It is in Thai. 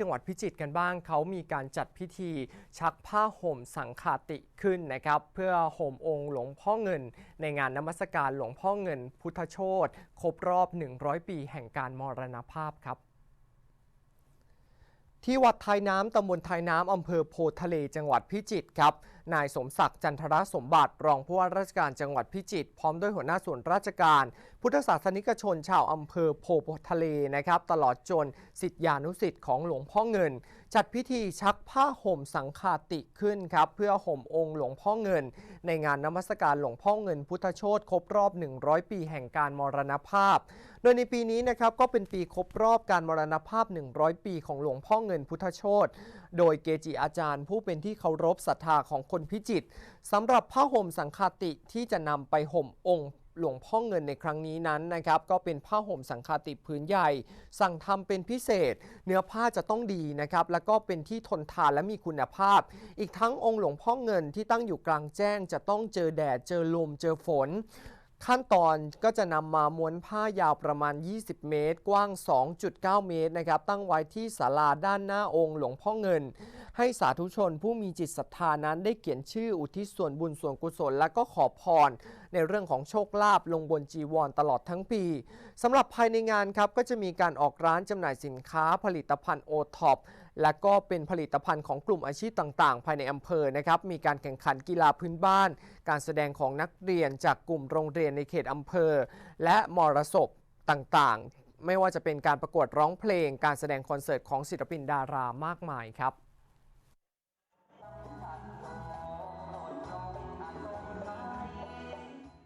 จังหวัดพิจิตรกันบ้างเขามีการจัดพิธีชักผ้าห่มสังฆาติขึ้นนะครับเพื่อห่มองค์หลวงพ่อเงินในงานนมัสการหลวงพ่อเงินพุทธโชตครบรอบ100 ปีแห่งการมรณภาพครับที่วัดท้ายน้ำตำบลท้ายน้ำอำเภอโพธิ์ทะเลจังหวัดพิจิตรครับนายสมศักดิ์จันทรสมบัติรองผู้ว่าราชการจังหวัดพิจิตรพร้อมด้วยหัวหน้าส่วนราชการพุทธศาสนิกชนชาวอำเภอโพธิ์ทะเลนะครับตลอดจนศิษยานุศิษย์ของหลวงพ่อเงินจัดพิธีชักผ้าห่มสังฆาติขึ้นครับเพื่อห่มองค์หลวงพ่อเงินในงานนมัสการหลวงพ่อเงินพุทธโชตครบรอบ100 ปีแห่งการมรณภาพโดยในปีนี้นะครับก็เป็นปีครบรอบการมรณภาพ100 ปีของหลวงพ่อเงินพุทธโชตโดยเกจิอาจารย์ผู้เป็นที่เคารพศรัทธาของคนพิจิตรสำหรับผ้าห่มสังฆาติที่จะนำไปห่มองค์หลวงพ่อเงินในครั้งนี้นั้นนะครับก็เป็นผ้าห่มสังฆาติผืนใหญ่สั่งทำเป็นพิเศษเนื้อผ้าจะต้องดีนะครับแล้วก็เป็นที่ทนทานและมีคุณภาพอีกทั้งองค์หลวงพ่อเงินที่ตั้งอยู่กลางแจ้งจะต้องเจอแดดเจอลมเจอฝนขั้นตอนก็จะนำมาม้วนผ้ายาวประมาณ20 เมตรกว้าง 2.9 เมตรนะครับตั้งไว้ที่ศาลาด้านหน้าองค์หลวงพ่อเงินให้สาธุชนผู้มีจิตศรัทธานั้นได้เขียนชื่ออุทิศส่วนบุญส่วนกุศลและก็ขอพรในเรื่องของโชคลาภลงบนจีวรตลอดทั้งปีสำหรับภายในงานครับก็จะมีการออกร้านจำหน่ายสินค้าผลิตภัณฑ์โอท็อปและก็เป็นผลิตภัณฑ์ของกลุ่มอาชีพต่างๆภายในอำเภอนะครับมีการแข่งขันกีฬาพื้นบ้านการแสดงของนักเรียนจากกลุ่มโรงเรียนในเขตอำเภอและมรสพต่างๆไม่ว่าจะเป็นการประกวดร้องเพลงการแสดงคอนเสิร์ตของศิลปินดารามากมายครับ